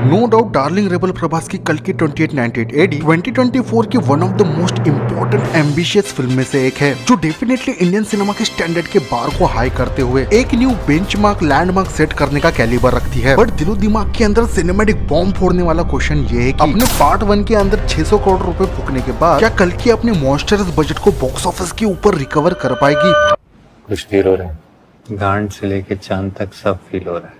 No doubt darling rebel Prabhas की कल की 2898 एडी 2024 की one of the most important ambitious film में से एक है, जो डेफिनेटली इंडियन सिनेमा के स्टैंडर्ड के बार को हाई करते हुए एक न्यू बेंचमार्क लैंडमार्क सेट करने का कैलिबर रखती है। बट दिलो दिमाग के अंदर सिनेमैटिक बॉम्ब फोड़ने वाला क्वेश्चन ये है कि अपने पार्ट 1 के अंदर 600 करोड़ रुपए फूकने के बाद क्या कल की अपने मॉन्स्टर्स बजट को बॉक्स ऑफिस के ऊपर रिकवर कर पाएगी? कुछ फील हो रहा है, गांड से लेके चांद तक सब फील हो रहा है।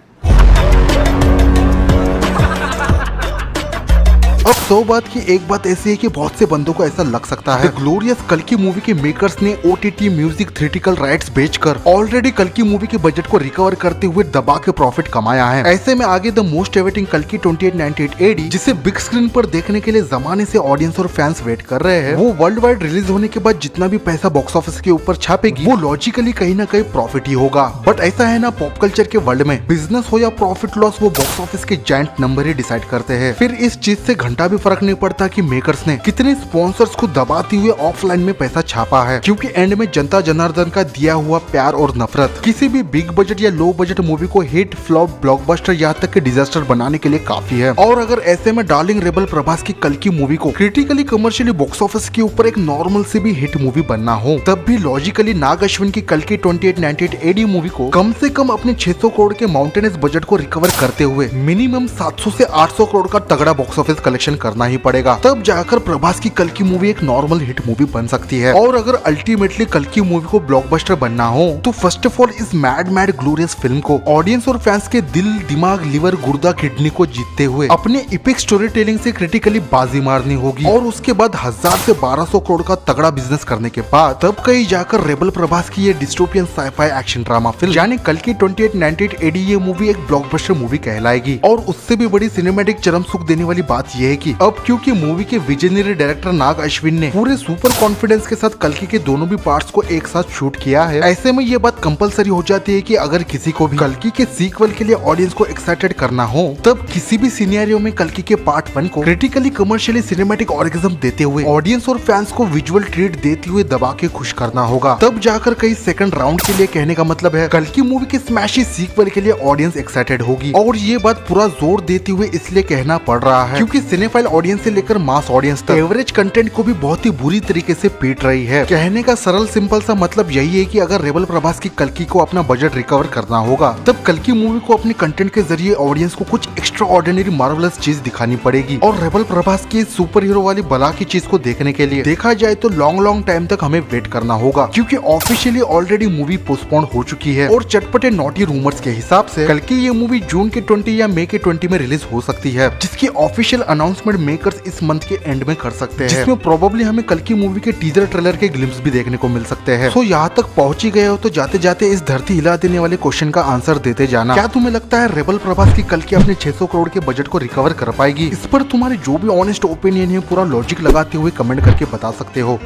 अब सौ बात की एक बात ऐसी है कि बहुत से बंदों को ऐसा लग सकता है ग्लोरियस कल की मूवी के मेकर्स ने ओटीटी म्यूजिक थ्रिटिकल राइट्स बेचकर ऑलरेडी कल की मूवी के बजट को रिकवर करते हुए दबा के प्रॉफिट कमाया है। ऐसे में आगे द मोस्ट एवेटिंग कल की 2898 एडी, जिसे बिग स्क्रीन पर देखने के लिए जमाने से ऑडियंस और फैंस वेट कर रहे हैं, वो वर्ल्ड वाइड रिलीज होने के बाद जितना भी पैसा बॉक्स ऑफिस के ऊपर छापेगी वो लॉजिकली कहीं ना कहीं प्रॉफिट ही होगा। बट ऐसा है ना, पॉप कल्चर के वर्ल्ड में बिजनेस हो या प्रॉफिट लॉस, वो बॉक्स ऑफिस के जायंट नंबर ही डिसाइड करते हैं। फिर इस चीज से घंटा भी फर्क नहीं पड़ता कि मेकर्स ने कितने स्पॉन्सर्स को दबाते हुए ऑफलाइन में पैसा छापा है, क्योंकि एंड में जनता जनार्दन का दिया हुआ प्यार और नफरत किसी भी बिग बजट या लो बजट मूवी को हिट, फ्लॉप, ब्लॉकबस्टर यहाँ तक के डिजास्टर बनाने के लिए काफी है। और अगर ऐसे में डार्लिंग रेबल प्रभास की कल की मूवी को क्रिटिकली कमर्शियली बॉक्स ऑफिस के ऊपर एक नॉर्मल से भी हिट मूवी बनना हो, तब भी लॉजिकली नाग अश्विन की कल की 2898 एडी मूवी को कम से कम अपने 600 करोड़ के माउंटेनस बजट को रिकवर करते हुए मिनिमम 700 से 800 करोड़ का तगड़ा बॉक्स ऑफिस कलेक्शन करना ही पड़ेगा, तब जाकर प्रभास की कल की मूवी एक नॉर्मल हिट मूवी बन सकती है। और अगर अल्टीमेटली कल की मूवी को ब्लॉकबस्टर बनना हो, तो फर्स्ट ऑफ ऑल इस मैड ग्लोरियस फिल्म को ऑडियंस और फैंस के दिल, दिमाग, लिवर, गुर्दा, किडनी को जीतते हुए अपने इपिक स्टोरी टेलिंग से क्रिटिकली बाजी मारनी होगी, और उसके बाद 1000 से 1200 करोड़ का तगड़ा बिजनेस करने के बाद तब कहीं जाकर रेबल प्रभास की ये dystopian sci fi action drama film यानी कल की 2898 एडी ये मूवी एक ब्लॉकबस्टर मूवी कहलाएगी। और उससे भी बड़ी सिनेमैटिक चरम सुख देने वाली बात यह है कि अब क्योंकि मूवी के विजनरी डायरेक्टर नाग अश्विन ने पूरे सुपर कॉन्फिडेंस के साथ कल्कि के दोनों भी पार्ट्स को एक साथ शूट किया है, ऐसे में ये बात कंपलसरी हो जाती है कि अगर किसी को भी कल्कि के सीक्वल के लिए ऑडियंस को एक्साइटेड करना हो, तब किसी भी सिनेरियो में कल्कि के पार्ट 1 को क्रिटिकली कमर्शियली सिनेमैटिक ऑर्गेजम देते हुए ऑडियंस और फैंस को विजुअल ट्रीट देते हुए दबा के खुश करना होगा, तब जाकर कई सेकंड राउंड के लिए कहने का मतलब है कल्कि मूवी के स्मैशी सीक्वल के लिए ऑडियंस एक्साइटेड होगी। और ये बात पूरा जोर देते हुए इसलिए कहना पड़ रहा है क्योंकि सिनेफाइल ऑडियंस से लेकर मास ऑडियंस तक एवरेज कंटेंट को भी बहुत ही बुरी तरीके से पीट रही है। कहने का सरल सिंपल सा मतलब यही है कि अगर रेबल प्रभास की कल्कि को अपना बजट रिकवर करना होगा, तब कल्कि मूवी को अपने कंटेंट के जरिए ऑडियंस को कुछ एक्स्ट्रा ऑर्डिनरी मार्वलस चीज दिखानी पड़ेगी। और रेबल प्रभास की सुपर हीरो वाली बला की चीज को देखने के लिए देखा जाए तो लॉन्ग टाइम तक हमें वेट करना होगा, क्योंकि ऑफिशियली ऑलरेडी मूवी पोस्टपोन हो चुकी है। और चटपटे नॉटी रूमर्स के हिसाब से कल्कि ये मूवी जून के 20 या मई के 20 में रिलीज हो सकती है, जिसकी ऑफिशियल अनाउंसमेंट मेकर्स इस मंथ के एंड में कर सकते हैं, जिसमें प्रोबेबली हमें कल की मूवी के टीजर ट्रेलर के ग्लिम्स भी देखने को मिल सकते हैं। सो यहाँ तक पहुंच ही गए हो तो जाते जाते इस धरती हिला देने वाले क्वेश्चन का आंसर देते जाना, क्या तुम्हें लगता है रेबल प्रभास की कल की अपने 600 करोड़ के बजट को रिकवर कर पाएगी? इस पर तुम्हारे जो भी ऑनेस्ट ओपिनियन है पूरा लॉजिक लगाते हुए कमेंट करके बता सकते हो।